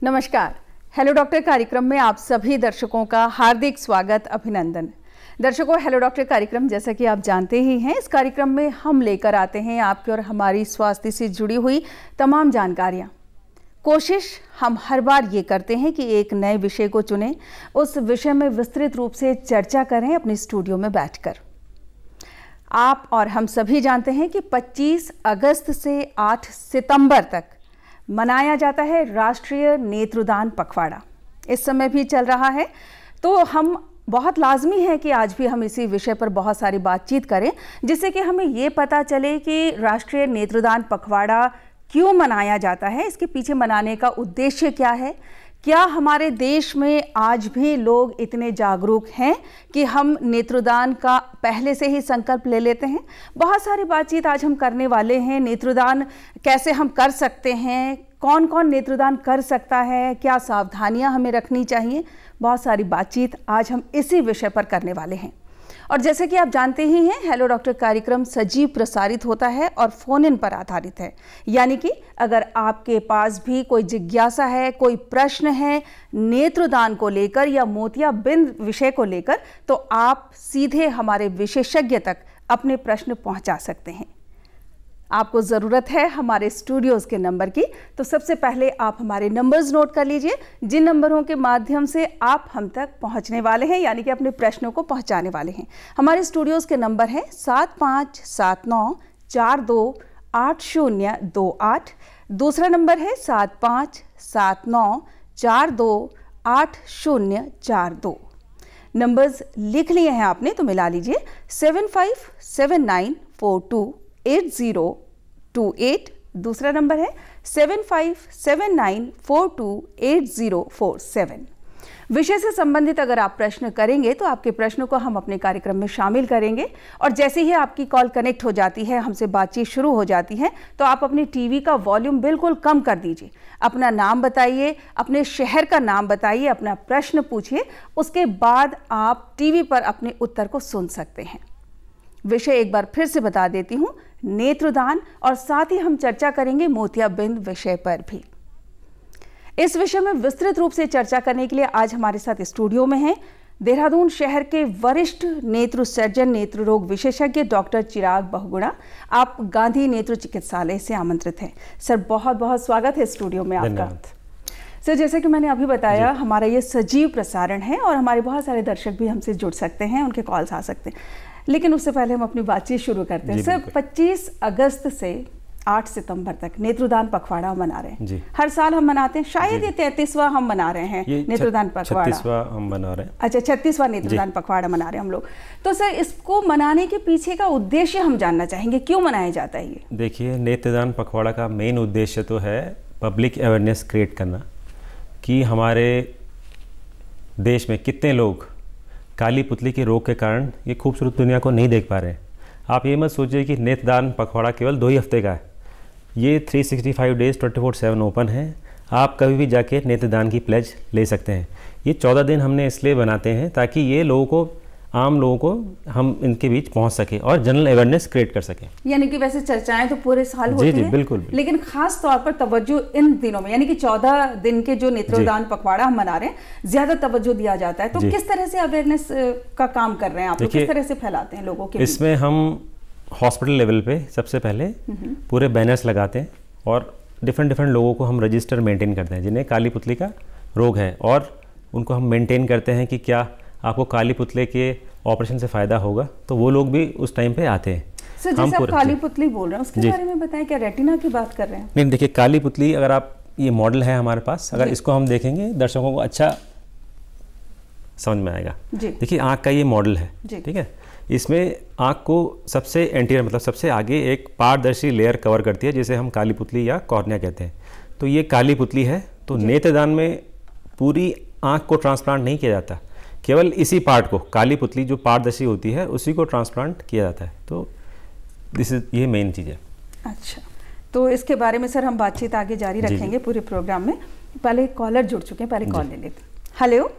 नमस्कार। Hello doctor कार्यक्रम में आप सभी दर्शकों का हार्दिक स्वागत, अभिनंदन। दर्शकों, हेलो डॉक्टर कार्यक्रम जैसा कि आप जानते ही हैं, इस कार्यक्रम में हम लेकर आते हैं आपकी और हमारी स्वास्थ्य से जुड़ी हुई तमाम जानकारियां। कोशिश हम हर बार ये करते हैं कि एक नए विषय को चुनें, उस विषय में विस्तृत रूप से चर्चा करें अपने स्टूडियो में बैठकर। आप और हम सभी जानते हैं कि 25 अगस्त से 8 सितंबर तक मनाया जाता है राष्ट्रीय नेत्रदान पखवाड़ा। इस समय भी चल रहा है, तो हम बहुत लाजमी है कि आज भी हम इसी विषय पर बहुत सारी बातचीत करें, जिससे कि हमें ये पता चले कि राष्ट्रीय नेत्रदान पखवाड़ा क्यों मनाया जाता है, इसके पीछे मनाने का उद्देश्य क्या है, क्या हमारे देश में आज भी लोग इतने जागरूक हैं कि हम नेत्रदान का पहले से ही संकल्प ले लेते हैं। बहुत सारी बातचीत आज हम करने वाले हैं। नेत्रदान कैसे हम कर सकते हैं, कौन कौन नेत्रदान कर सकता है, क्या सावधानियां हमें रखनी चाहिए, बहुत सारी बातचीत आज हम इसी विषय पर करने वाले हैं। और जैसे कि आप जानते ही हैं, हेलो डॉक्टर कार्यक्रम सजीव प्रसारित होता है और फोन इन पर आधारित है, यानी कि अगर आपके पास भी कोई जिज्ञासा है, कोई प्रश्न है नेत्रदान को लेकर या मोतियाबिंद विषय को लेकर, तो आप सीधे हमारे विशेषज्ञ तक अपने प्रश्न पहुंचा सकते हैं। आपको ज़रूरत है हमारे स्टूडियोज़ के नंबर की, तो सबसे पहले आप हमारे नंबर्स नोट कर लीजिए, जिन नंबरों के माध्यम से आप हम तक पहुंचने वाले हैं, यानी कि अपने प्रश्नों को पहुंचाने वाले हैं। हमारे स्टूडियोज़ के नंबर हैं 7579428028, दूसरा नंबर है 7579428042। नंबर्स लिख लिए हैं आपने तो मिला लीजिए 7579428028, दूसरा नंबर है 7579428047। विषय से संबंधित अगर आप प्रश्न करेंगे तो आपके प्रश्नों को हम अपने कार्यक्रम में शामिल करेंगे, और जैसे ही आपकी कॉल कनेक्ट हो जाती है, हमसे बातचीत शुरू हो जाती है, तो आप अपनी टीवी का वॉल्यूम बिल्कुल कम कर दीजिए, अपना नाम बताइए, अपने शहर का नाम बताइए, अपना प्रश्न पूछिए, उसके बाद आप टीवी पर अपने उत्तर को सुन सकते हैं। विषय एक बार फिर से बता देती हूं, नेत्रदान, और साथ ही हम चर्चा करेंगे मोतियाबिंद विषय पर भी। इस विषय में विस्तृत रूप से चर्चा करने के लिए आज हमारे साथ स्टूडियो में हैं देहरादून शहर के वरिष्ठ नेत्र सर्जन, नेत्र रोग विशेषज्ञ डॉक्टर चिराग बहुगुणा। आप गांधी नेत्र चिकित्सालय से आमंत्रित हैं। सर, बहुत बहुत स्वागत है स्टूडियो में आपका। सर, जैसे कि मैंने अभी बताया, हमारा ये सजीव प्रसारण है और हमारे बहुत सारे दर्शक भी हमसे जुड़ सकते हैं, उनके कॉल्स आ सकते हैं, लेकिन उससे पहले हम अपनी बातचीत शुरू करते हैं। सर, 25 अगस्त से 8 सितंबर तक नेत्रदान पखवाड़ा मना रहे हैं। हर साल हम मनाते हैं, शायद ये 33वां हम मना रहे हैं नेत्रदान पखवाड़ा। 36वां हम मना रहे हैं। अच्छा, 36वां नेत्रदान पखवाड़ा मना रहे हैं हम लोग। तो सर, इसको मनाने के पीछे का उद्देश्य हम जानना चाहेंगे, क्यों मनाया जाता है ये? देखिए, नेत्रदान पखवाड़ा का मेन उद्देश्य तो है पब्लिक अवेयरनेस क्रिएट करना कि हमारे देश में कितने लोग काली पुतली के रोग के कारण ये खूबसूरत दुनिया को नहीं देख पा रहे हैं। आप ये मत सोचिए कि नेत्रदान पखवाड़ा केवल 2 ही हफ्ते का है। ये 365 डेज 24/7 ओपन है। आप कभी भी जाके नेत्रदान की प्लेज ले सकते हैं। ये 14 दिन हमने इसलिए बनाते हैं ताकि ये लोगों को, आम लोगों को हम इनके बीच पहुंच सके और जनरल अवेयरनेस क्रिएट कर सके। यानी कि वैसे चर्चाएं तो पूरे साल होती हैं, बिल्कुल, लेकिन खास तौर पर तवज्जो इन दिनों में, यानी कि 14 दिन के जो नेत्रदान पखवाड़ा हम मना रहे हैं, ज्यादा तवज्जो दिया जाता है। तो किस तरह से अवेयरनेस का काम कर रहे हैं आप लोग, किस तरह से फैलाते हैं लोगों के? इसमें हम हॉस्पिटल लेवल पे सबसे पहले पूरे बैनर्स लगाते हैं और डिफरेंट लोगों को हम रजिस्टर मेंटेन करते हैं जिन्हें काली पुतली का रोग है, और उनको हम मेंटेन करते हैं कि क्या आपको काली पुतले के ऑपरेशन से फ़ायदा होगा, तो वो लोग भी उस टाइम पे आते हैं। सर, जैसे आप काली पुतली बोल रहे हैं, उसके बारे में बताएं, क्या रेटिना की बात कर रहे हैं? नहीं, देखिए, काली पुतली, अगर आप, ये मॉडल है हमारे पास, अगर इसको हम देखेंगे दर्शकों को अच्छा समझ में आएगा। देखिए, आँख का ये मॉडल है, ठीक है। इसमें आँख को सबसे एंटीरियर, मतलब सबसे आगे एक पारदर्शी लेयर कवर करती है, जिसे हम काली पुतली या कॉर्निया कहते हैं। तो ये काली पुतली है। तो नेत्रदान में पूरी आँख को ट्रांसप्लांट नहीं किया जाता, केवल इसी पार्ट को, काली पुतली जो पारदर्शी होती है, उसी को ट्रांसप्लांट किया जाता है। तो ये मेन चीज़ है। अच्छा, तो इसके बारे में सर हम बातचीत आगे जारी रखेंगे पूरे प्रोग्राम में। पहले कॉलर जुड़ चुके हैं, पहले कॉल ले लेते हैं। Hello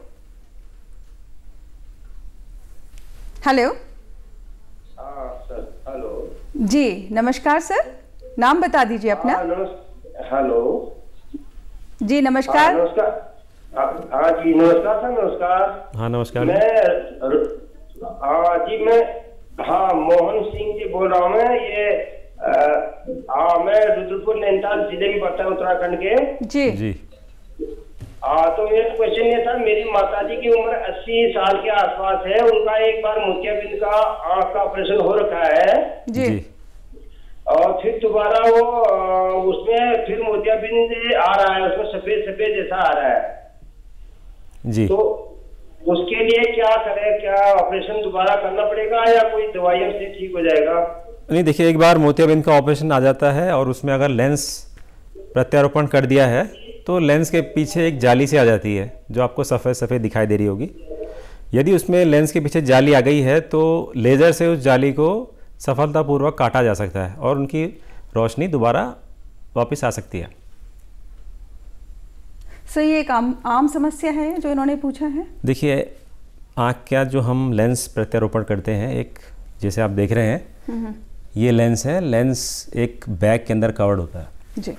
hello. हेलो जी, नमस्कार सर, नाम बता दीजिए अपना। हेलो। जी नमस्कार। नमस्कार। हाँ जी नमस्कार सर, नमस्कार। हाँ नमस्कार। मैं मोहन सिंह जी बोल रहा हूँ। मैं रुद्रपुर नैनीताल जिले में पड़ता है, उत्तराखंड के। जी जी। तो मेरा क्वेश्चन ये था, मेरी माताजी की उम्र 80 साल के आसपास है। उनका एक बार मोतियाबिंद का आंख का ऑपरेशन हो रखा है जी। और फिर दोबारा वो उसमें फिर मोतियाबिंद आ रहा है, उसमें सफेद सफेद जैसा आ रहा है जी। तो उसके लिए क्या करें? क्या ऑपरेशन दोबारा करना पड़ेगा या कोई दवाइयों से ठीक हो जाएगा? नहीं देखिए, एक बार मोतियाबिंद का ऑपरेशन आ जाता है और उसमें अगर लेंस प्रत्यारोपण कर दिया है तो लेंस के पीछे एक जाली से आ जाती है जो आपको सफ़ेद सफ़ेद दिखाई दे रही होगी। यदि उसमें लेंस के पीछे जाली आ गई है तो लेज़र से उस जाली को सफलतापूर्वक काटा जा सकता है और उनकी रोशनी दोबारा वापस आ सकती है। सर ये एक आम समस्या है जो इन्होंने पूछा है। देखिए, आँख का जो हम लेंस प्रत्यारोपण करते हैं, एक जैसे आप देख रहे हैं ये लेंस है। लेंस एक बैग के अंदर कवर्ड होता है जी।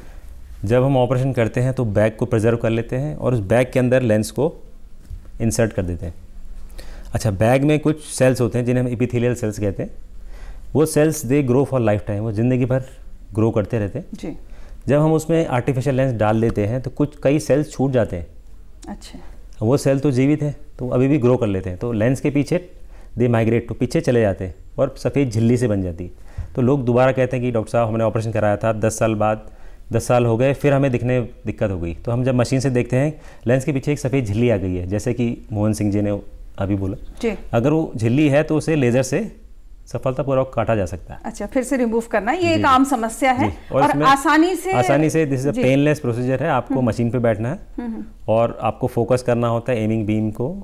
जब हम ऑपरेशन करते हैं तो बैग को प्रिजर्व कर लेते हैं और उस बैग के अंदर लेंस को इंसर्ट कर देते हैं। अच्छा, बैग में कुछ सेल्स होते हैं जिन्हें हम एपिथेलियल सेल्स कहते हैं। वो cells they grow for lifetime, वो ज़िंदगी भर ग्रो करते रहते हैं जी। जब हम उसमें आर्टिफिशियल लेंस डाल देते हैं तो कई सेल्स छूट जाते हैं। अच्छा। वो सेल तो जीवित है तो अभी भी ग्रो कर लेते हैं, तो लेंस के पीछे दे माइग्रेट तो पीछे चले जाते हैं और सफ़ेद झिल्ली से बन जाती है। तो लोग दोबारा कहते हैं कि डॉक्टर साहब हमने ऑपरेशन कराया था 10 साल बाद, 10 साल हो गए, फिर हमें दिखने दिक्कत हो गई। तो हम जब मशीन से देखते हैं लेंस के पीछे एक सफ़ेद झिल्ली आ गई है, जैसे कि मोहन सिंह जी ने अभी बोला जी। अगर वो झिल्ली है तो उसे लेज़र से सफलतापूर्वक काटा जा सकता है। अच्छा, फिर से रिमूव करना, ये एक आम समस्या है और आसानी से this is a painless procedure है। आपको मशीन पे बैठना है और आपको फोकस करना होता है एमिंग बीम को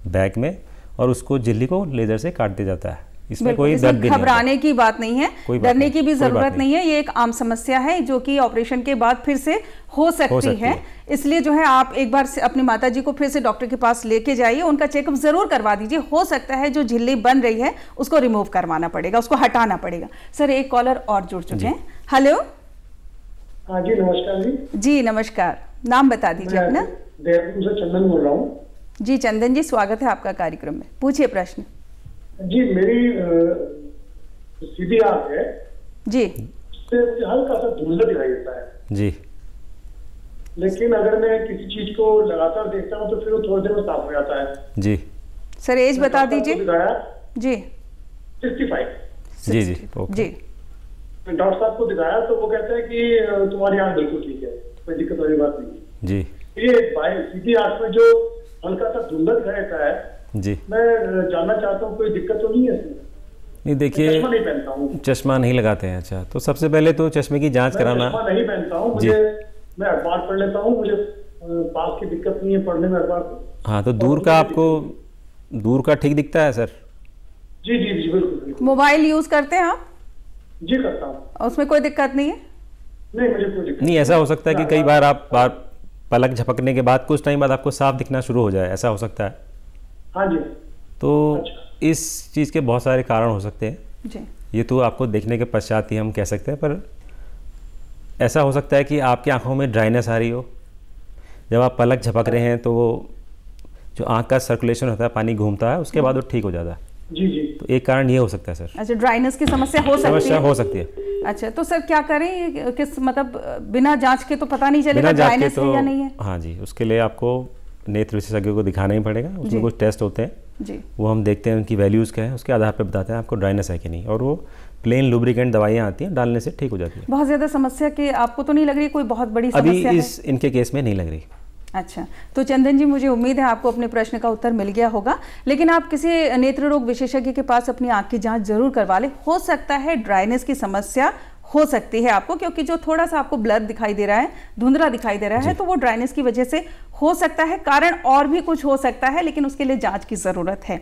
बैक में और उसको झिल्ली को लेजर से काट दिया जाता है। इसमें कोई दर्द भी नहीं, घबराने की बात नहीं है, डरने की भी जरूरत नहीं है। ये एक आम समस्या है जो कि ऑपरेशन के बाद फिर से हो सकती है। इसलिए जो है आप एक बार से अपनी माताजी को फिर से डॉक्टर के पास लेके जाइए, उनका चेकअप जरूर करवा दीजिए। हो सकता है जो झिल्ली बन रही है उसको रिमूव करवाना पड़ेगा, उसको हटाना पड़ेगा। सर एक कॉलर और जुड़ चुके हैं। हेलो। हाँ जी नमस्कार जी। जी नमस्कार, नाम बता दीजिए अपना। देहरादून से चंदन बोल रहा हूँ। जी चंदन जी, स्वागत है आपका कार्यक्रम में, पूछिए प्रश्न। जी मेरी सीधी आंख है जी, उससे हल्का सा धुंधला दिखाई देता है जी, लेकिन अगर मैं किसी चीज को लगातार देखता हूँ तो फिर वो थोड़ी देर में साफ हो जाता है। जी सर एज बता दीजिए। जी 65। जी जी जी। डॉक्टर साहब को दिखाया तो वो कहते हैं कि तुम्हारी आंख बिल्कुल ठीक है, कोई दिक्कत वाली बात नहीं। जी। ये सीधी आंख में जो हल्का सा धुंधला दिखाई देता है जी, मैं जानना चाहता हूँ कोई दिक्कत तो नहीं है इसमें? नहीं देखिए, चश्मा नहीं पहनता हूँ। चश्मा नहीं लगाते हैं। अच्छा, तो सबसे पहले तो चश्मे की जांच कराना। चश्मा नहीं पहनता हूँ, मैं अखबार पढ़ लेता हूँ, मुझे पास की दिक्कत नहीं है पढ़ने में अखबार। हाँ, तो दूर का आपको दूर का ठीक दिखता है सर? जी जी जी बिल्कुल। मोबाइल यूज करते हैं आप? जी करता हूँ। उसमें कोई दिक्कत नहीं है? नहीं मुझे कोई दिक्कत नहीं। ऐसा हो सकता है कि कई बार आप पलक झपकने के बाद कुछ टाइम बाद आपको साफ दिखना शुरू हो जाए, ऐसा हो सकता है। हाँ जी। तो इस चीज़ के बहुत सारे कारण हो सकते हैं जी। ये तो आपको देखने के पश्चात ही हम कह सकते हैं, पर ऐसा हो सकता है कि आपकी आंखों में ड्राइनेस आ रही हो। जब आप पलक झपक रहे हैं तो वो जो आंख का सर्कुलेशन होता है, पानी घूमता है, उसके बाद वो ठीक हो जाता है। जी जी। तो एक कारण ये हो सकता है सर। अच्छा, ड्राइनेस की समस्या हो सकती है। अच्छा, तो सर क्या करें, किस मतलब बिना जांच के तो पता नहीं चलेगा ड्राइनेस है या नहीं है? हाँ जी, उसके लिए आपको नेत्र विशेषज्ञ को दिखाना ही पड़ेगा। उसमें कुछ टेस्ट होते हैं जी, वो हम देखते हैं उनकी वैल्यूज़ क्या है, उसके आधार पर बताते हैं आपको ड्राइनेस है कि नहीं। और वो प्लेन लुब्रिकेंट दवाइयाँ आती हैं, डालने से ठीक हो जाती है। बहुत ज़्यादा समस्या की आपको तो नहीं लग रही कोई बहुत बड़ी समस्या अभी इनके केस में नहीं लग रही। अच्छा, तो चंदन जी मुझे उम्मीद है आपको अपने प्रश्न का उत्तर मिल गया होगा, लेकिन आप किसी नेत्र रोग विशेषज्ञ के पास अपनी आंख की जांच जरूर करवा लें। हो सकता है ड्राइनेस की समस्या हो सकती है आपको, क्योंकि जो थोड़ा सा आपको ब्लर दिखाई दे रहा है, धुंधला दिखाई दे रहा है, तो वो ड्राइनेस की वजह से हो सकता है। कारण और भी कुछ हो सकता है, लेकिन उसके लिए जांच की ज़रूरत है।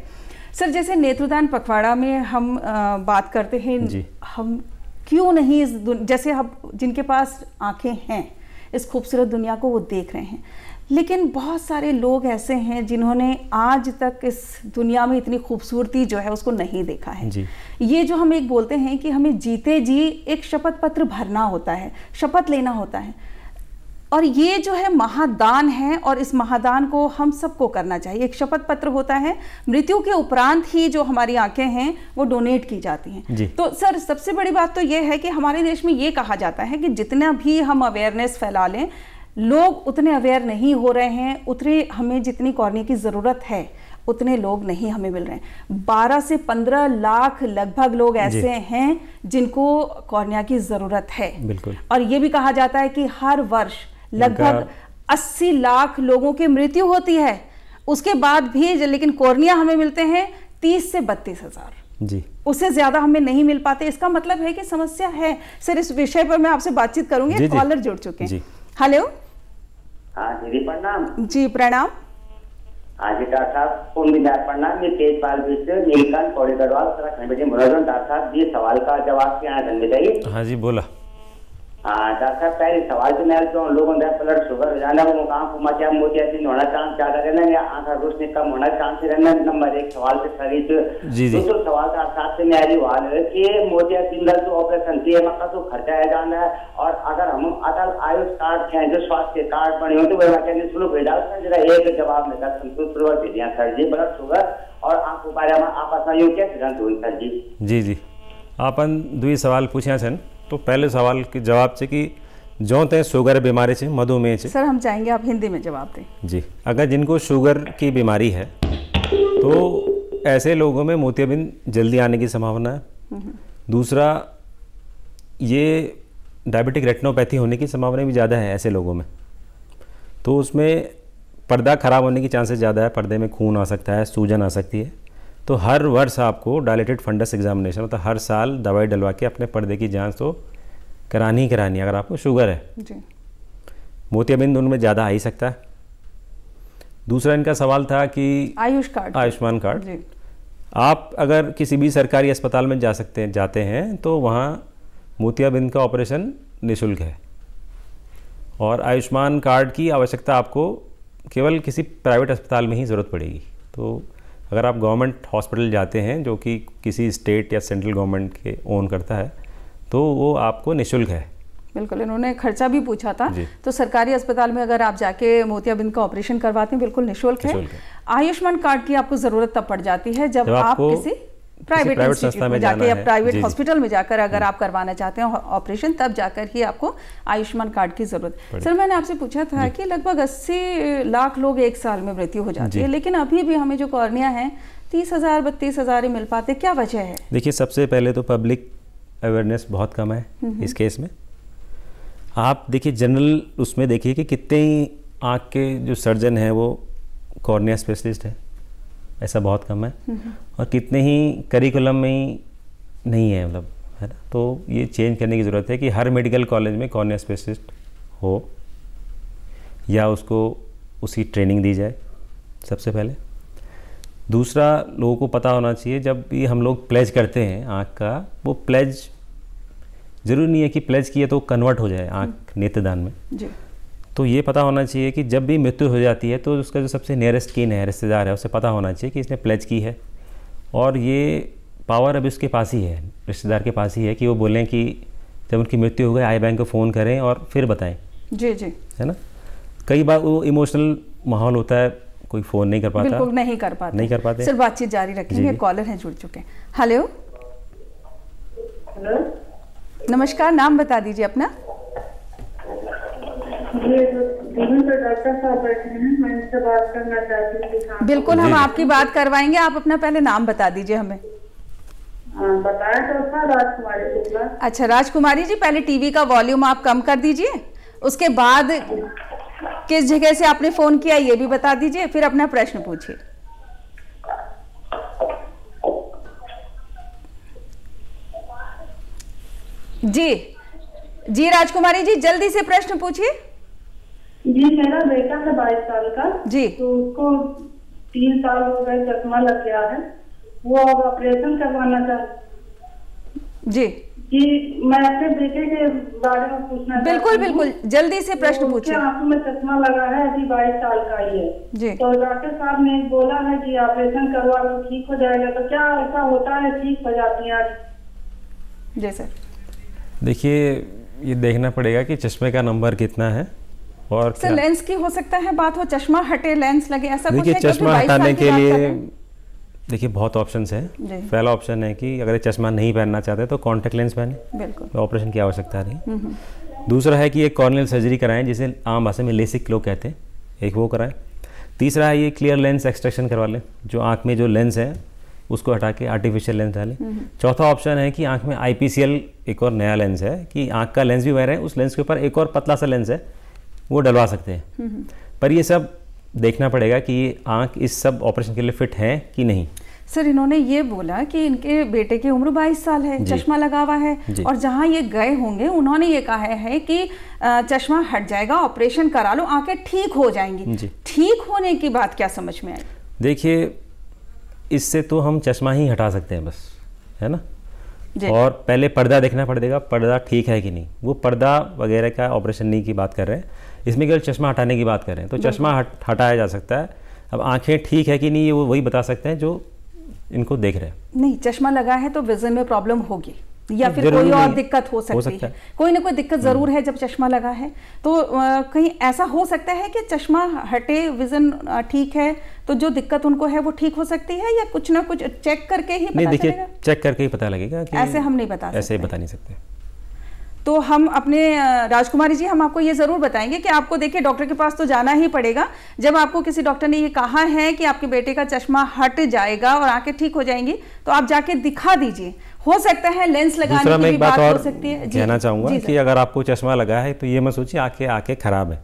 सर जैसे नेत्रदान पखवाड़ा में हम बात करते हैं, हम क्यों नहीं जैसे हम जिनके पास आंखें हैं इस खूबसूरत दुनिया को वो देख रहे हैं, लेकिन बहुत सारे लोग ऐसे हैं जिन्होंने आज तक इस दुनिया में इतनी खूबसूरती जो है उसको नहीं देखा है जी। ये जो हम एक बोलते हैं कि हमें जीते जी एक शपथ पत्र भरना होता है, शपथ लेना होता है, और ये जो है महादान है और इस महादान को हम सबको करना चाहिए। एक शपथ पत्र होता है, मृत्यु के उपरांत ही जो हमारी आंखें हैं वो डोनेट की जाती हैं। तो सर सबसे बड़ी बात तो ये है कि हमारे देश में ये कहा जाता है कि जितना भी हम अवेयरनेस फैला लें, लोग उतने अवेयर नहीं हो रहे हैं, उतने हमें जितनी कॉर्निया की ज़रूरत है उतने लोग नहीं हमें मिल रहे हैं। 12 से 15 लाख लगभग लोग ऐसे हैं जिनको कॉर्निया की ज़रूरत है। बिल्कुल। और ये भी कहा जाता है कि हर वर्ष लगभग 80 लाख लोगों की मृत्यु होती है, उसके बाद भी लेकिन कॉर्निया हमें मिलते हैं 30 से 32 हज़ार जी, उससे ज्यादा हमें नहीं मिल पाते। इसका मतलब है कि समस्या है। सर इस विषय पर मैं आपसे बातचीत करूंगी। कॉलर जुड़ चुके हैं। हेलो। हाँ दीदी प्रणाम। जी प्रणाम। हाँ जी डॉक्टर साहब पूर्ण प्रणाम। ये तेजपाल नीलकंठ पौड़ी गढ़वाल मनोरंजन। डॉक्टर साहब ये सवाल का जवाब क्या है बताइए। हाँ जी बोला। हाँ डॉक्टर साहब पहले सवाल तो मैं जो लोगों ने ब्लड शुगर हो जाना, वो काम को मचा मोतिया होना चांस ज्यादा रहना या आंखा रोशनी कम होना चांस रहना। नंबर 1 सवाल से खरीद जी जी। दूसरा सवाल का साथ से मेरी सवाल है कि मोतिया सिंगल जो ऑपरेशन थी मक्का तो खर्चा है जाना है, और अगर हम अटल आयुष कार्ड है जो स्वास्थ्य कार्ड बने हो तो वह कहने शुरू हो जाए जरा एक जवाब में संतुष्ट दिया सर जी। ब्लड शुगर और आंखों बारे में आपस में क्या सिद्धांत हुई सर जी। जी जी आपन दुई सवाल पूछा छन। तो पहले सवाल के जवाब से कि जो ते शुगर बीमारी से मधुमेह से सर हम चाहेंगे आप हिंदी में जवाब दें। जी, अगर जिनको शुगर की बीमारी है तो ऐसे लोगों में मोतियाबिंद जल्दी आने की संभावना है। दूसरा, ये डायबिटिक रेटिनोपैथी होने की संभावना भी ज़्यादा है ऐसे लोगों में, तो उसमें पर्दा खराब होने की चांसेस ज़्यादा है, पर्दे में खून आ सकता है, सूजन आ सकती है। तो हर वर्ष आपको डायलेटेड फंडस एग्जामिनेशन मतलब हर साल दवाई डलवा के अपने पर्दे की जांच तो करानी ही करानी है अगर आपको शुगर है जी। मोतियाबिंद उनमें ज़्यादा आ ही सकता है। दूसरा इनका सवाल था कि आयुष्मान कार्ड जी। आप अगर किसी भी सरकारी अस्पताल में जाते हैं तो वहाँ मोतियाबिंद का ऑपरेशन निःशुल्क है, और आयुष्मान कार्ड की आवश्यकता आपको केवल किसी प्राइवेट अस्पताल में ही ज़रूरत पड़ेगी। तो अगर आप गवर्नमेंट हॉस्पिटल जाते हैं जो कि किसी स्टेट या सेंट्रल गवर्नमेंट के ओन करता है तो वो आपको निःशुल्क है। बिल्कुल, इन्होंने खर्चा भी पूछा था। तो सरकारी अस्पताल में अगर आप जाके मोतियाबिंद का ऑपरेशन करवाते हैं बिल्कुल निःशुल्क है। आयुष्मान कार्ड की आपको ज़रूरत तब पड़ जाती है जब आप किसी प्राइवेट संस्था में जाके या प्राइवेट हॉस्पिटल में जाकर अगर आप करवाना चाहते हैं ऑपरेशन, तब जाकर ही आपको आयुष्मान कार्ड की जरूरत। सर मैंने आपसे पूछा था कि लगभग 80 लाख लोग एक साल में मृत्यु हो जाती है, लेकिन अभी भी हमें जो कॉर्निया है 30,000 32,000 ही मिल पाते, क्या वजह है? देखिए, सबसे पहले तो पब्लिक अवेयरनेस बहुत कम है इस केस में। आप देखिए जनरल उसमें देखिए कि कितने ही आँख के जो सर्जन हैं वो कॉर्निया स्पेशलिस्ट है, ऐसा बहुत कम है, और कितने ही करिकुलम में ही नहीं है, मतलब है ना। तो ये चेंज करने की ज़रूरत है कि हर मेडिकल कॉलेज में कॉर्निया स्पेशलिस्ट हो या उसको उसकी ट्रेनिंग दी जाए सबसे पहले। दूसरा, लोगों को पता होना चाहिए जब भी हम लोग प्लेज करते हैं आँख का, वो प्लेज ज़रूरी नहीं है कि प्लेज किए तो कन्वर्ट हो जाए आँख नेत्रदान में जी। तो ये पता होना चाहिए कि जब भी मृत्यु हो जाती है तो उसका जो सबसे नियरेस्ट कीन है, रिश्तेदार है, उसे पता होना चाहिए कि इसने प्लेज की है, और ये पावर अभी उसके पास ही है, रिश्तेदार के पास ही है कि वो बोलें कि जब उनकी मृत्यु हो गई आई बैंक को फ़ोन करें और फिर बताएं। जी जी, है ना। कई बार वो इमोशनल माहौल होता है, कोई फ़ोन नहीं कर पाता, बिल्कुल नहीं कर पाते। सर बातचीत जारी रखेंगे, कॉलर हैं जुड़ चुके हैं। हेलो, नमस्कार, नाम बता दीजिए अपना। डॉक्टर साहब बैठे हैं, मैं इनसे बात करना चाहती थी। बिल्कुल, हम आपकी बात करवाएंगे, आप अपना पहले नाम बता दीजिए हमें। बताया तो था, राजकुमारी। अच्छा राजकुमारी जी, पहले टीवी का वॉल्यूम आप कम कर दीजिए, उसके बाद किस जगह से आपने फोन किया ये भी बता दीजिए, फिर अपना प्रश्न पूछिए। जी जी राजकुमारी जी, जल्दी से प्रश्न पूछिए। जी, मेरा बेटा है 22 साल का जी, तो उसको 3 साल हो गए, चश्मा लग गया है, वो अब ऑपरेशन करवाना चाहता जी जी। मैं अपने बेटे के बारे में पूछना बिल्कुल बिल्कुल, जल्दी से प्रश्न पूछिए। आंखों में चश्मा लगा है, अभी 22 साल का ही है जी। तो डॉक्टर साहब ने बोला है कि ऑपरेशन करवा लो ठीक हो जाएगा, तो क्या ऐसा होता है ठीक हो जाती है? जी सर। देखिए, ये देखना पड़ेगा कि चश्मे का नंबर कितना है, और सर लेंस की हो सकता है बात हो, चश्मा हटे लेंस लगे, ऐसा कुछ है? देखिए चश्मा हटाने के लिए देखिए बहुत ऑप्शंस हैं। पहला ऑप्शन है कि अगर चश्मा नहीं पहनना चाहते तो कॉन्टैक्ट लेंस पहने, बिल्कुल, तो ऑपरेशन की आवश्यकता नहीं। दूसरा है कि एक कॉर्नियल सर्जरी कराएं, जिसे आम भाषा में लेसिक लोग कहते हैं, एक वो कराएं। तीसरा है ये क्लियर लेंस एक्सट्रैक्शन करवा लें, जो आँख में जो लेंस है उसको हटा के आर्टिफिशियल लेंस डालें। चौथा ऑप्शन है कि आँख में IPCL एक और नया लेंस है कि आँख का लेंस भी वह है, उस लेंस के ऊपर एक और पतला सा लेंस है, वो डलवा सकते हैं। पर ये सब देखना पड़ेगा कि ये आँख इस सब ऑपरेशन के लिए फिट है कि नहीं। सर इन्होंने ये बोला कि इनके बेटे की उम्र 22 साल है, चश्मा लगा हुआ है, और जहाँ ये गए होंगे उन्होंने ये कहा है कि चश्मा हट जाएगा, ऑपरेशन करा लो, आंखें ठीक हो जाएंगी। ठीक होने की बात क्या समझ में आई? देखिए इससे तो हम चश्मा ही हटा सकते हैं बस, है ना। और पहले पर्दा देखना पड़ेगा, पर्दा ठीक है कि नहीं। वो पर्दा वगैरह का ऑपरेशन नहीं की बात कर रहे हैं, इसमें केवल चश्मा हटाने की बात कर रहे हैं। तो चश्मा हटाया जा सकता है। अब आंखें ठीक है कि नहीं, ये वो वही बता सकते हैं जो इनको देख रहे हैं। नहीं, चश्मा लगा है तो विजन में प्रॉब्लम होगी या फिर कोई और दिक्कत हो सकती है, कोई ना कोई दिक्कत जरूर है। जब चश्मा लगा है तो कहीं ऐसा हो सकता है कि चश्मा हटे, विजन ठीक है, तो जो दिक्कत उनको है वो ठीक हो सकती है, या कुछ ना कुछ चेक करके ही पता नहीं, चलेगा? चेक करके ही पता लगेगा कि ऐसे हम नहीं बता सकते, ऐसे ही बता नहीं सकते। तो हम अपने राजकुमारी जी, हम आपको ये ज़रूर बताएंगे कि आपको देखिए डॉक्टर के पास तो जाना ही पड़ेगा। जब आपको किसी डॉक्टर ने ये कहा है कि आपके बेटे का चश्मा हट जाएगा और आंखें ठीक हो जाएंगी, तो आप जाके दिखा दीजिए। हो सकता है लेंस लगाने की भी बात हो सकती है। कहना चाहूँगा कि अगर आपको चश्मा लगा है तो ये मत सोचिए आंखें खराब है।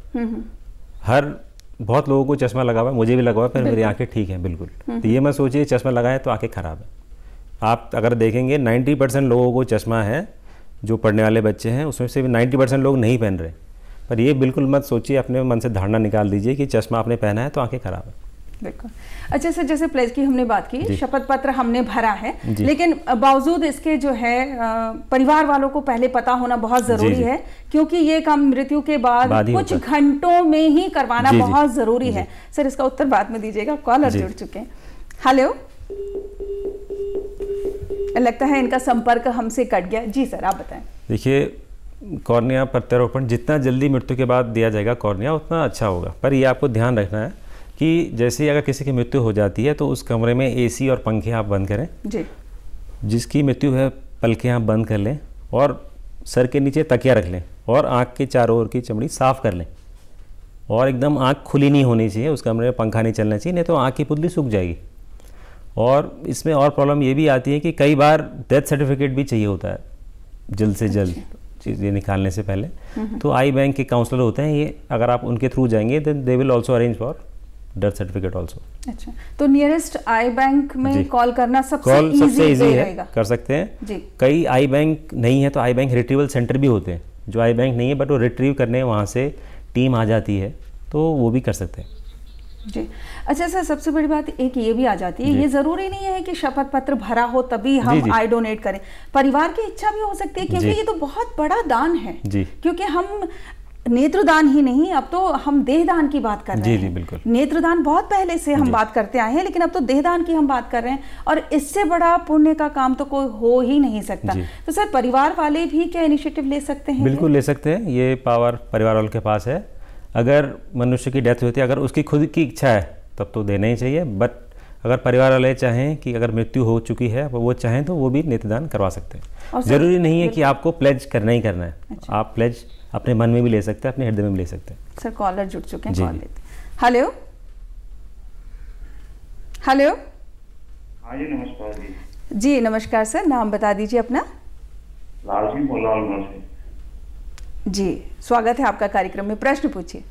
बहुत लोगों को चश्मा लगा हुआ है, मुझे भी लगा हुआ है, फिर मेरी आंखें ठीक हैं बिल्कुल। तो ये मत सोचिए चश्मा लगा है तो आंखें खराब है। आप अगर देखेंगे 90% लोगों को चश्मा है, जो पढ़ने वाले बच्चे हैं उसमें से भी 90% लोग नहीं पहन रहे। पर ये बिल्कुल मत सोचिए, अपने मन से धारणा निकाल दीजिए कि चश्मा आपने पहना है तो आंखें खराब है। बिल्कुल। अच्छा सर, जैसे प्लेज की हमने बात की, शपथ पत्र हमने भरा है, लेकिन बावजूद इसके जो है परिवार वालों को पहले पता होना बहुत जरूरी है, क्योंकि ये काम मृत्यु के बाद कुछ घंटों में ही करवाना बहुत जरूरी है। सर इसका उत्तर बाद में दीजिएगा, कॉलर जुड़ चुके हैं। हेलो, लगता है इनका संपर्क हमसे कट गया। जी सर आप बताएं। देखिए कॉर्निया प्रत्यारोपण जितना जल्दी मृत्यु के बाद दिया जाएगा कॉर्निया, उतना अच्छा होगा। पर ये आपको ध्यान रखना है कि जैसे अगर किसी की मृत्यु हो जाती है तो उस कमरे में AC और पंखे आप बंद करें जी। जिसकी मृत्यु है पलकें आप बंद कर लें और सर के नीचे तकिया रख लें और आँख के चारों ओर की चमड़ी साफ़ कर लें, और एकदम आँख खुली नहीं होनी चाहिए, उस कमरे में पंखा नहीं चलना चाहिए, नहीं तो आँख की पुतली सूख जाएगी। और इसमें और प्रॉब्लम ये भी आती है कि कई बार डेथ सर्टिफिकेट भी चाहिए होता है जल्द से जल्द चीज़ें निकालने से पहले। तो आई बैंक के काउंसलर होते हैं, ये अगर आप उनके थ्रू जाएंगे then they will also arrange for death certificate also. अच्छा, तो नियरेस्ट आई बैंक में कॉल करना सबसे इजी है, कर सकते हैं जी। कई आई बैंक नहीं है तो आई बैंक रिट्रीवल सेंटर भी होते हैं, जो आई बैंक नहीं है बट वो रिट्रीव करने वहाँ से टीम आ जाती है, तो वो भी कर सकते हैं जी। अच्छा सर, सबसे बड़ी बात एक ये भी आ जाती है, ये जरूरी नहीं है कि शपथ पत्र भरा हो तभी हम आई डोनेट करें, परिवार की इच्छा भी हो सकती है, क्योंकि ये तो बहुत बड़ा दान है जी। क्योंकि हम नेत्रदान ही नहीं, अब तो हम देहदान की बात कर रहे हैं। बिल्कुल। नेत्रदान बहुत पहले से हम बात करते आए हैं, लेकिन अब तो देहदान की हम बात कर रहे हैं, और इससे बड़ा पुण्य का काम तो कोई हो ही नहीं सकता। तो सर परिवार वाले भी क्या इनिशिएटिव ले सकते हैं? बिल्कुल ले सकते हैं, ये पावर परिवार वालों के पास है। अगर मनुष्य की डेथ होती है, अगर उसकी खुद की इच्छा है तब तो देना ही चाहिए, बट अगर परिवार वाले चाहें कि अगर मृत्यु हो चुकी है वो चाहें तो वो भी नेत्रदान करवा सकते हैं। जरूरी नहीं है कि आपको प्लेज करना ही करना है। अच्छा। आप प्लेज अपने मन में भी ले सकते हैं, अपने हृदय में भी ले सकते हैं। सर कॉलर जुड़ चुके हैं, कॉल लेते। Hello hello. हाँ जी नमस्कार जी। जी नमस्कार सर, नाम बता दीजिए अपना। लाल सिंह बोल रहा हूँ से। जी स्वागत है आपका कार्यक्रम में, प्रश्न पूछिए।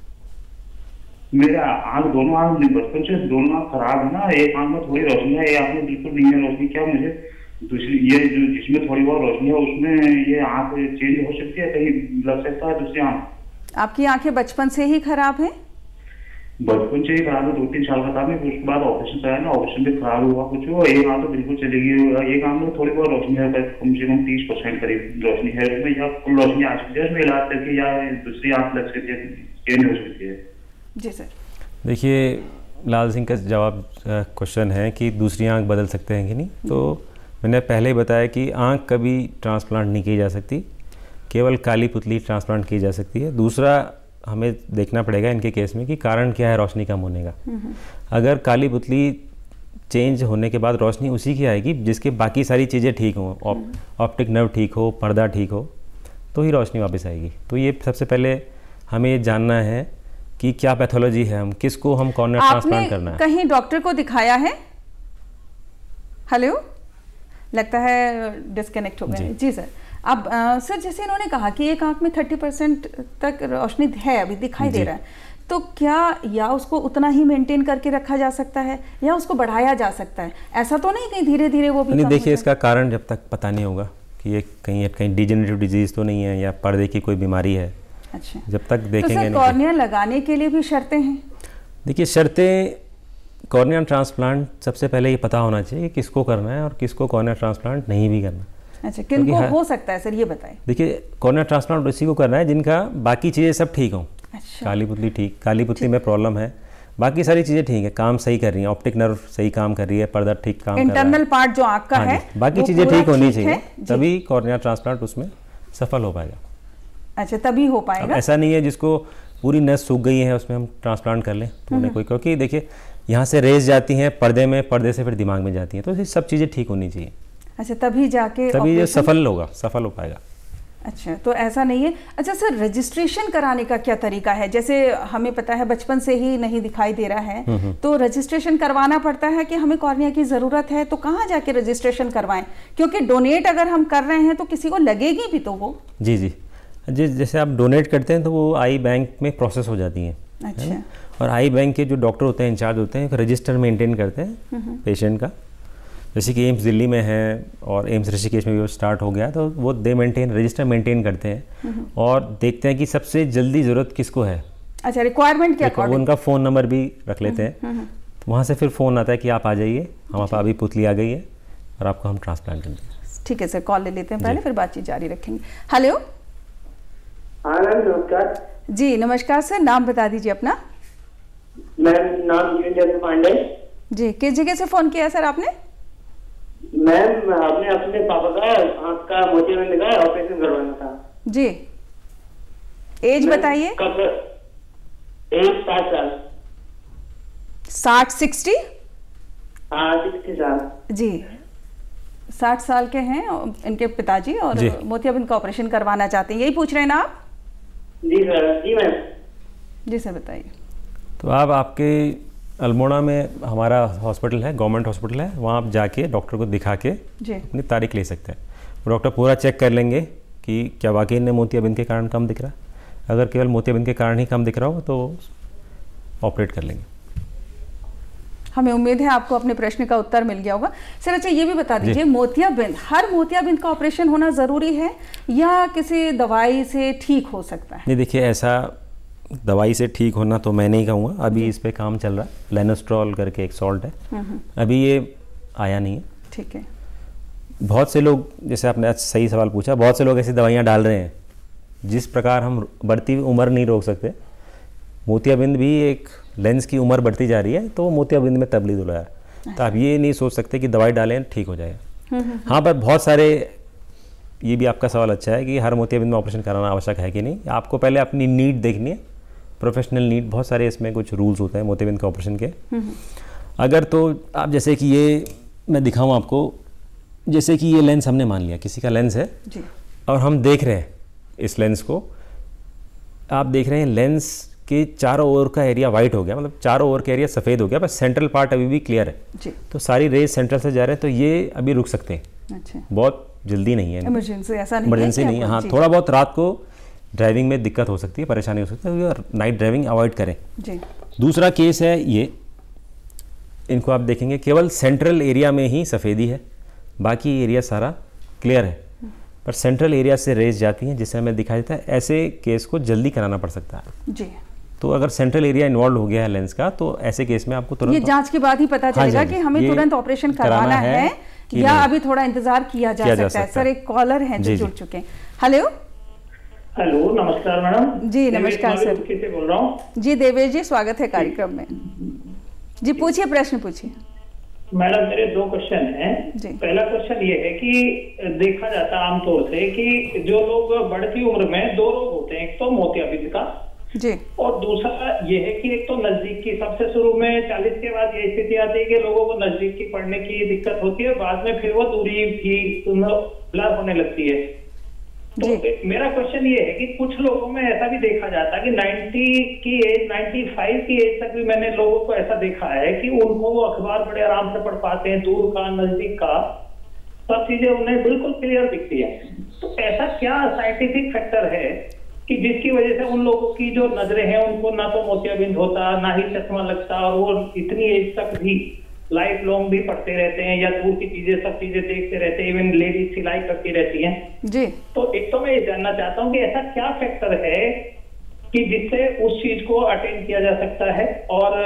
मेरा आँख, दोनों आँख बचपन से दोनों आँख खराब है ना, एक आँख में थोड़ी रोशनी है, एक आँख में बिल्कुल नहीं है रोशनी। क्या मुझे दूसरी ये जो जिसमें थोड़ी बहुत रोशनी है उसमें ये आँख चेंज हो सकती है, कहीं लग सकता है दूसरी आँख? आपकी आँखें बचपन से ही खराब है? बचपन से ही खराब है, 2-3 साल का था मैं, उसके बाद ऑपरेशन कराया ना, ऑपरेशन भी खराब हुआ कुछ, एक आँख तो बिल्कुल चली गई, एक आँख में थोड़ी बहुत रोशनी है, कम से कम 30% करीब रोशनी है उसमें, या फुल रोशनी आ सकती है उसमें इलाज करके, या दूसरी आँख लग सकती है, चेंज हो सकती है? जी सर। देखिए लाल सिंह का जवाब क्वेश्चन है कि दूसरी आँख बदल सकते हैं कि नहीं, तो मैंने पहले ही बताया कि आँख कभी ट्रांसप्लांट नहीं की जा सकती, केवल काली पुतली ट्रांसप्लांट की जा सकती है। दूसरा हमें देखना पड़ेगा इनके केस में कि कारण क्या है रोशनी कम होने का। अगर काली पुतली चेंज होने के बाद रोशनी उसी की आएगी जिसके बाकी सारी चीज़ें ठीक हों, ऑप्टिक नर्व ठीक हो, पर्दा ठीक हो, तो ही रोशनी वापस आएगी। तो ये सबसे पहले हमें ये जानना है कि क्या पैथोलॉजी है, हम किसको हम कॉर्निया ट्रांसप्लांट करना है। कहीं डॉक्टर को दिखाया है? हेलो, लगता है डिस्कनेक्ट हो गए। जी सर। अब सर जैसे इन्होंने कहा कि एक आंख में 30% तक रोशनी है, अभी दिखाई दे रहा है, तो क्या या उसको उतना ही मेंटेन करके रखा जा सकता है या उसको बढ़ाया जा सकता है? ऐसा तो नहीं कहीं धीरे धीरे वो भी नहीं, देखिए इसका कारण जब तक पता नहीं होगा कि ये कहीं डिजेनरेटिव डिजीज तो नहीं है या पर्दे की कोई बीमारी है। अच्छा, जब तक देखेंगे तो सर कॉर्निया लगाने के लिए भी शर्तें हैं? देखिए शर्तें, कॉर्निया ट्रांसप्लांट सबसे पहले ये पता होना चाहिए कि किसको करना है और किसको कॉर्निया ट्रांसप्लांट नहीं भी करना। अच्छा, किनको हो सकता है सर, ये बताएं। देखिए कॉर्निया ट्रांसप्लांट उसी को करना है जिनका बाकी चीज़ें सब ठीक हों। अच्छा। काली पुतली ठीक, काली पुतली में प्रॉब्लम है, बाकी सारी चीज़ें ठीक है, काम सही कर रही है, ऑप्टिक नर्व सही काम कर रही है, पर्दा ठीक काम कर रहा है, इंटरनल पार्ट जो आँख का है बाकी चीज़ें ठीक होनी चाहिए, तभी कॉर्निया ट्रांसप्लांट उसमें सफल हो पाएगा। अच्छा, तभी हो पाएगा। ऐसा नहीं है जिसको पूरी नस सूख गई है उसमें हम ट्रांसप्लांट कर लें तो उन्हें कोई, क्योंकि देखिए यहाँ से रेज जाती हैं पर्दे में, पर्दे से फिर दिमाग में जाती हैं, तो ये सब चीज़ें ठीक होनी चाहिए। अच्छा, तभी जाके तभी ये सफल हो पाएगा। अच्छा, तो ऐसा नहीं है। अच्छा सर, रजिस्ट्रेशन कराने का क्या तरीका है? जैसे हमें पता है बचपन से ही नहीं दिखाई दे रहा है, तो रजिस्ट्रेशन करवाना पड़ता है कि हमें कॉर्निया की ज़रूरत है, तो कहाँ जाके रजिस्ट्रेशन करवाएं? क्योंकि डोनेट अगर हम कर रहे हैं तो किसी को लगेगी भी तो वो। जी, जैसे आप डोनेट करते हैं तो वो आई बैंक में प्रोसेस हो जाती हैं। अच्छा। और आई बैंक के जो डॉक्टर होते हैं, इंचार्ज होते हैं, रजिस्टर मेंटेन करते हैं पेशेंट का। जैसे कि एम्स दिल्ली में है और एम्स ऋषिकेश में भी स्टार्ट हो गया, तो वो रजिस्टर मेंटेन करते हैं और देखते हैं कि सबसे जल्दी ज़रूरत किसको है। अच्छा, रिक्वायरमेंट क्या है? उनका फ़ोन नंबर भी रख लेते हैं, वहाँ से फिर फ़ोन आता है कि आप आ जाइए, हम आप अभी पुतली आ गई है और आपको हम ट्रांसप्लांट कर देंगे। ठीक है सर, कॉल ले लेते हैं पहले, फिर बातचीत जारी रखेंगे। हेलो। हाँ मैम, नमस्कार। जी नमस्कार सर, नाम बता दीजिए अपना। मैम नाम वीरेंद्र पांडे। जी, किस जगह से फ़ोन किया सर आपने? मैम आपने अपने पापा का आँख का मोतियाबिंद का ऑपरेशन करवाना था। जी, एज बताइए। कब? एज 60 साल। 60-60? हाँ 60 साल। जी, 60 साल के हैं इनके पिताजी और मोतियाबिंद का ऑपरेशन करवाना चाहते हैं, यही पूछ रहे हैं ना आप? जी सर। जी मैम। जी सर बताइए। तो आप आपके अल्मोड़ा में हमारा हॉस्पिटल है, गवर्नमेंट हॉस्पिटल है, वहाँ आप जाके डॉक्टर को दिखा के अपनी तारीख ले सकते हैं। डॉक्टर पूरा चेक कर लेंगे कि क्या वाकई ने मोतियाबिंद के कारण कम दिख रहा है। अगर केवल मोतियाबिंद के कारण ही कम दिख रहा हो तो ऑपरेट कर लेंगे। हमें उम्मीद है आपको अपने प्रश्न का उत्तर मिल गया होगा सर। अच्छा, ये भी बता दीजिए, मोतियाबिंद, हर मोतियाबिंद का ऑपरेशन होना ज़रूरी है या किसी दवाई से ठीक हो सकता है? नहीं, देखिए ऐसा दवाई से ठीक होना तो मैं नहीं कहूँगा, अभी इस पे काम चल रहा है, लेनोस्ट्रॉल करके एक सॉल्ट है, अभी ये आया नहीं है। ठीक है। बहुत से लोग, जैसे आपने आज सही सवाल पूछा, बहुत से लोग ऐसी दवाइयाँ डाल रहे हैं जिस प्रकार हम बढ़ती हुई उम्र नहीं रोक सकते, मोतियाबिंद भी एक लेंस की उम्र बढ़ती जा रही है तो मोतियाबिंद में तब्दील हो रहा है। तो आप ये नहीं सोच सकते कि दवाई डालें ठीक हो जाएगा। हाँ, पर बहुत सारे, ये भी आपका सवाल अच्छा है कि हर मोतियाबिंद में ऑपरेशन कराना आवश्यक है कि नहीं। आपको पहले अपनी नीड देखनी है, प्रोफेशनल नीड, बहुत सारे इसमें कुछ रूल्स होते हैं मोतियाबिंद के ऑपरेशन के। अगर तो आप जैसे कि ये मैं दिखाऊं आपको, जैसे कि ये लेंस हमने मान लिया किसी का लेंस है जी, और हम देख रहे हैं इस लेंस को, आप देख रहे हैं लेंस के चारों ओर का एरिया वाइट हो गया, मतलब चारों ओर का एरिया सफ़ेद हो गया, पर सेंट्रल पार्ट अभी भी क्लियर है जी। तो सारी रेज सेंट्रल से जा रहे हैं, तो ये अभी रुक सकते हैं। अच्छा, बहुत जल्दी नहीं है, इमरजेंसी ऐसा नहीं, इमरजेंसी नहीं है। हाँ, थोड़ा बहुत रात को ड्राइविंग में दिक्कत हो सकती है, परेशानी हो सकती है, नाइट ड्राइविंग अवॉइड करें जी। दूसरा केस है ये, इनको आप देखेंगे केवल सेंट्रल एरिया में ही सफ़ेदी है, बाकी एरिया सारा क्लियर है, पर सेंट्रल एरिया से रेज जाती हैं जिससे हमें दिखाई देता है। ऐसे केस को जल्दी कराना पड़ सकता है जी। तो अगर सेंट्रल एरिया इन्वॉल्व हो गया है लेंस का, तो ऐसे केस में आपको तुरंत, ये जांच के बाद ही पता चलेगा कि हमें तुरंत ऑपरेशन करवाना है या अभी थोड़ा इंतजार किया जा सकता है। सर, एक कॉलर है जो जुड़ चुके हैं। हेलो। हेलो, नमस्कार मैडम। जी नमस्कार सर, किससे बोल रहा हूँ? जी देवेश जी, स्वागत है कार्यक्रम में। जी पूछिए, प्रश्न पूछिए। मैडम मेरे दो क्वेश्चन हैं। पहला क्वेश्चन ये है कि देखा जाता है आमतौर से कि जो लोग बढ़ती उम्र में दो रोग होते हैं, एक तो मोतियाबिंद का जी। और दूसरा ये है कि एक तो नजदीक की, सबसे शुरू में 40 के बाद ये स्थिति आती है कि लोगों को नजदीक की पढ़ने की दिक्कत होती है, बाद में फिर वो दूरी भी ब्लर होने लगती है। तो मेरा क्वेश्चन ये है कि कुछ लोगों में ऐसा भी देखा जाता है कि 90 की एज, 95 की एज तक भी मैंने लोगों को ऐसा देखा है कि उनको वो अखबार बड़े आराम से पढ़ पाते हैं, दूर का नजदीक का सब चीजें उन्हें बिल्कुल क्लियर दिखती है। तो ऐसा क्या साइंटिफिक फैक्टर है कि जिसकी वजह से उन लोगों की जो नजरें हैं उनको ना तो मोतियाबिंद होता, ना ही चश्मा लगता, और वो इतनी एज तक भी लाइफ लॉन्ग भी पढ़ते रहते हैं या दूर की चीजें, सब चीजें देखते रहते हैं, इवन लेडीज सिलाई करती रहती हैं जी। तो एक तो मैं ये जानना चाहता हूँ कि ऐसा क्या फैक्टर है कि जिससे उस चीज को अटेंड किया जा सकता है और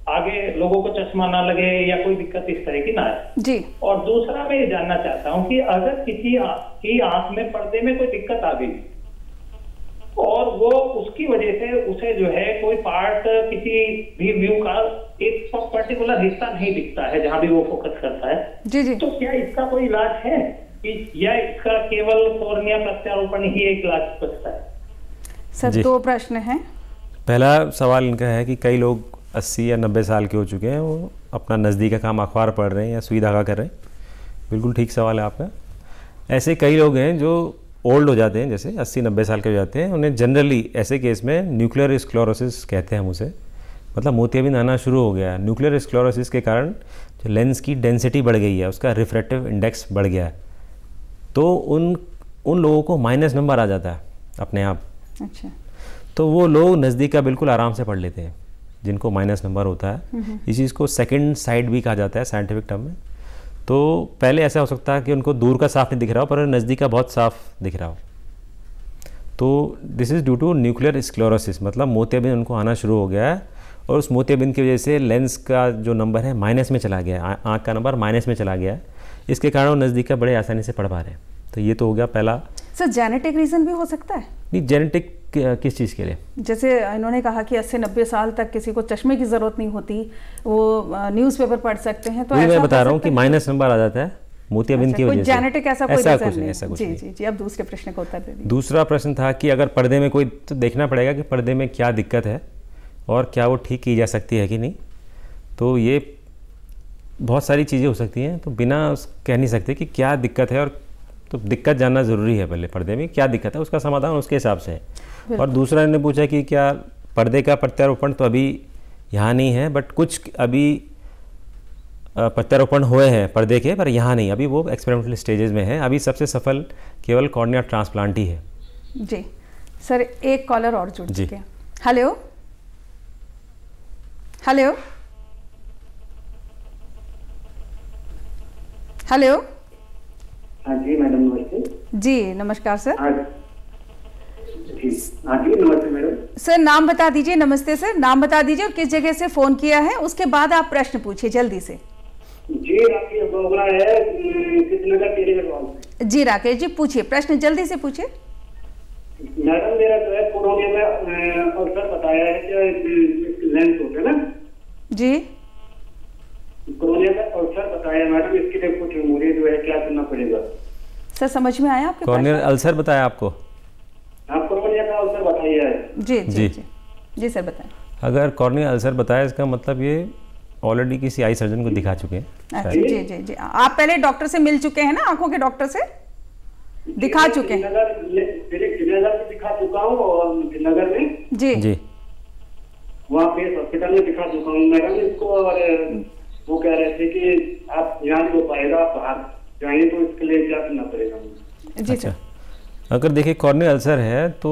आगे लोगों को चश्मा ना लगे या कोई दिक्कत इस तरह की ना आए जी। और दूसरा मैं ये जानना चाहता हूँ कि अगर किसी की आंख में पर्दे में कोई दिक्कत आ गई और वो उसकी वजह से उसे जो है कोई पार्ट किसी भी व्यू का एक पर्टिकुलर हिस्सा नहीं दिखता है जहां भी वो फोकस करता है जी जी। तो क्या इसका कोई इलाज है कि या इसका केवल कॉर्निया प्रत्यारोपण ही एक इलाज बचता है? सर 2 प्रश्न हैं। पहला सवाल इनका है कि कई लोग 80 या 90 साल के हो चुके हैं, वो अपना नज़दीक का काम अखबार पढ़ रहे हैं या सुई धागा कर रहे हैं। बिल्कुल ठीक सवाल है आपका। ऐसे कई लोग हैं जो ओल्ड हो जाते हैं, जैसे 80-90 साल के हो जाते हैं, उन्हें जनरली ऐसे केस में न्यूक्लियर स्क्लेरोसिस कहते हैं हम उसे, मतलब मोतियाबिंद आना शुरू हो गया है। न्यूक्लियर स्क्लेरोसिस के कारण जो लेंस की डेंसिटी बढ़ गई है, उसका रिफ्रैक्टिव इंडेक्स बढ़ गया है, तो उन लोगों को माइनस नंबर आ जाता है अपने आप। अच्छा। तो वो लोग नज़दीक का बिल्कुल आराम से पढ़ लेते हैं जिनको माइनस नंबर होता है। इस चीज़ को सेकंड साइड भी कहा जाता है साइंटिफिक टर्म में। तो पहले ऐसा हो सकता है कि उनको दूर का साफ नहीं दिख रहा हो पर नज़दीक का बहुत साफ दिख रहा हो, तो this is due to nuclear sclerosis, मतलब मोतियाबिंद उनको आना शुरू हो गया है और उस मोतियाबिंद की वजह से लेंस का जो नंबर है माइनस में चला गया है, आँख का नंबर माइनस में चला गया है, इसके कारण वो नज़दीक का बड़े आसानी से पढ़ पा रहे हैं। तो ये तो हो गया पहला। सर जेनेटिक रीज़न भी हो सकता है? नहीं, जेनेटिक किस चीज़ के लिए? जैसे इन्होंने कहा कि 80-90 साल तक किसी को चश्मे की ज़रूरत नहीं होती, वो न्यूज़पेपर पढ़ सकते हैं, तो ऐसा मैं बता रहा हूँ कि माइनस नंबर आ जाता है मोतियाबिंद की वजह से। जेनेटिक ऐसा कुछ नहीं? ऐसा कुछ जी नहीं। जी जी। अब दूसरे प्रश्न का उत्तर दे दीजिए। दूसरा प्रश्न था कि अगर पर्दे में कोई, तो देखना पड़ेगा कि पर्दे में क्या दिक्कत है और क्या वो ठीक की जा सकती है कि नहीं। तो ये बहुत सारी चीज़ें हो सकती हैं, तो बिना कह नहीं सकते कि क्या दिक्कत है, और तो दिक्कत जानना ज़रूरी है। पहले पर्दे में क्या दिक्कत है उसका समाधान उसके हिसाब से है। और दूसरा इन्होंने पूछा कि क्या पर्दे का प्रत्यारोपण तो अभी यहाँ नहीं है, बट कुछ अभी प्रत्यारोपण हुए हैं पर्दे के, पर यहाँ नहीं, अभी वो एक्सपेरिमेंटल स्टेजेस में है। अभी सबसे सफल केवल कॉर्निया ट्रांसप्लांट ही है। जी सर, एक कॉलर और जुड़ चुके हैं। Hello hello hello. हाँ जी मैडम, नमस्ते। जी नमस्कार सर। हाँ जी नमस्ते मैडम। सर नाम बता दीजिए। नमस्ते सर, नाम बता दीजिए और किस जगह से फ़ोन किया है, उसके बाद आप प्रश्न पूछिए जल्दी से। जी राकेश बोगला है, कृष्णनगर टेलीगढ़वाल से। जी राकेश जी, पूछिए प्रश्न, जल्दी से पूछिए। मैडम मेरा जो है कोरोनिया में अल्सर बताया है कि लेंस होते हैं ना जी, कोरोनिया में अल्सर बताया है मैडम, इसके लिए कुछ मुझे जो है क्या करना पड़ेगा? सर समझ में आया आपके? कॉर्नियल अल्सर बताया आपको? आप कोरोनिया का अल्सर बताइए। जी जी जी जी सर बताएं। अगर कॉर्नियल अल्सर बताया, इसका मतलब ये ऑलरेडी किसी आई सर्जन को दिखा चुके हैं। अच्छा, जी जी जी। आप पहले डॉक्टर से मिल चुके हैं ना, आंखों के डॉक्टर से दिखा चुके हैं? श्रीनगर में दिखा चुका हूँ और श्रीनगर में जी जी वहाँ पे हॉस्पिटल में दिखा चुका हूँ मैडम इसको, और वो कह रहे थे कि आप यहाँ नहीं हो पाएगा, आप बाहर जाइए, तो इसके लिए क्या करना पड़ेगा? जी अच्छा, अगर देखिए कॉर्नियल अल्सर है तो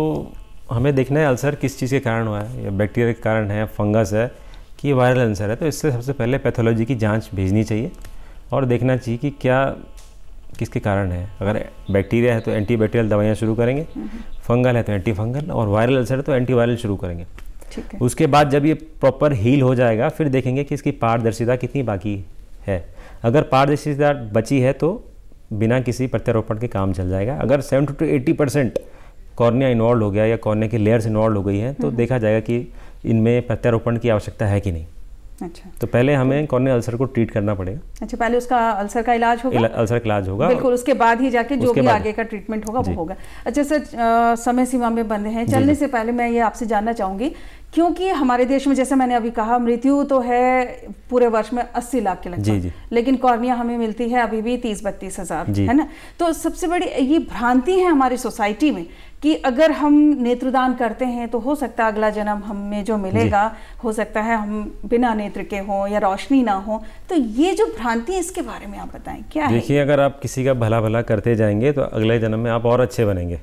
हमें देखना है अल्सर किस चीज़ के कारण हुआ है, या बैक्टीरिया के कारण है, फंगस है कि वायरल अल्सर है। तो इससे सबसे पहले पैथोलॉजी की जांच भेजनी चाहिए और देखना चाहिए कि क्या किसके कारण है। अगर बैक्टीरिया है तो एंटीबैक्टीरियल दवाइयाँ शुरू करेंगे, फंगल है तो एंटी फंगल, और वायरल अल्सर है तो एंटीवायरल शुरू करेंगे। ठीक है। उसके बाद जब ये प्रॉपर हील हो जाएगा फिर देखेंगे कि इसकी पारदर्शिता कितनी बाकी है। अगर पारदर्शिता बची है तो बिना किसी प्रत्यारोपण के काम चल जाएगा। अगर 70 to 80% कॉर्निया इन्वॉल्व हो गया या कॉर्निया की लेयर्स इन्वॉल्व हो गई हैं तो देखा जाएगा कि इनमें प्रत्यारोपण की आवश्यकता है कि नहीं। अच्छा, तो पहले हमें कॉर्नियल अल्सर को ट्रीट करना पड़ेगा। अच्छा, पहले उसका अल्सर का इलाज होगा, अल्सर का इलाज होगा, बिल्कुल, उसके बाद ही जाके जो भी आगे का ट्रीटमेंट होगा वो होगा। अच्छा सर, समय सीमा में बंधे हैं, चलने से पहले मैं ये आपसे जानना चाहूँगी, क्योंकि हमारे देश में जैसे मैंने अभी कहा मृत्यु तो है पूरे वर्ष में 80 लाख के लगभग, लेकिन कॉर्निया हमें मिलती है अभी भी 30-32 हज़ार, है ना। तो सबसे बड़ी ये भ्रांति है हमारी सोसाइटी में कि अगर हम नेत्रदान करते हैं तो हो सकता है अगला जन्म हमें जो मिलेगा हो सकता है हम बिना नेत्र के हों या रोशनी ना हो। तो ये जो भ्रांति है इसके बारे में आप बताएं क्या है? देखिए, अगर आप किसी का भला भला करते जाएंगे तो अगले जन्म में आप और अच्छे बनेंगे।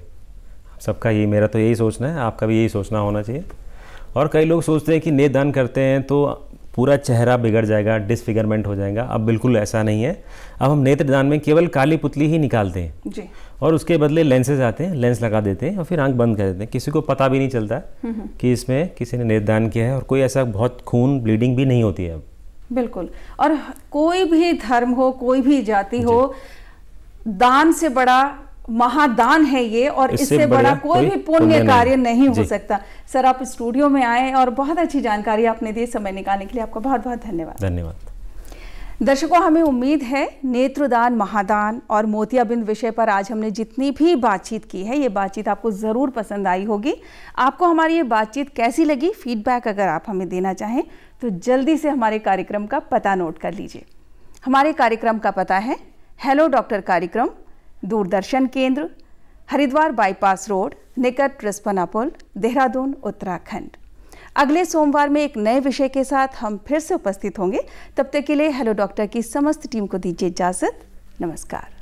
सबका ये, मेरा तो यही सोचना है, आपका भी यही सोचना होना चाहिए। और कई लोग सोचते हैं कि नेत्रदान करते हैं तो पूरा चेहरा बिगड़ जाएगा, डिसफिगरमेंट हो जाएगा। अब बिल्कुल ऐसा नहीं है। अब हम नेत्रदान में केवल काली पुतली ही निकालते हैं जी, और उसके बदले लेंसेज आते हैं, लेंस लगा देते हैं और फिर आंख बंद कर देते हैं। किसी को पता भी नहीं चलता कि इसमें किसी ने नेत्रदान किया है, और कोई ऐसा बहुत खून ब्लीडिंग भी नहीं होती है अब। बिल्कुल। और कोई भी धर्म हो, कोई भी जाति हो, दान से बड़ा महादान है ये, और इससे बड़ा कोई भी पुण्य कार्य नहीं हो सकता। सर, आप स्टूडियो में आए और बहुत अच्छी जानकारी आपने दी, समय निकालने के लिए आपका बहुत बहुत धन्यवाद। धन्यवाद। दर्शकों, हमें उम्मीद है नेत्रदान, महादान और मोतियाबिंद विषय पर आज हमने जितनी भी बातचीत की है, ये बातचीत आपको ज़रूर पसंद आई होगी। आपको हमारी ये बातचीत कैसी लगी, फीडबैक अगर आप हमें देना चाहें तो जल्दी से हमारे कार्यक्रम का पता नोट कर लीजिए। हमारे कार्यक्रम का पता है हेलो डॉक्टर कार्यक्रम, दूरदर्शन केंद्र, हरिद्वार बाईपास रोड, निकट रिस्पना पुल, देहरादून, उत्तराखंड। अगले सोमवार में एक नए विषय के साथ हम फिर से उपस्थित होंगे। तब तक के लिए हेलो डॉक्टर की समस्त टीम को दीजिए इजाज़त। नमस्कार।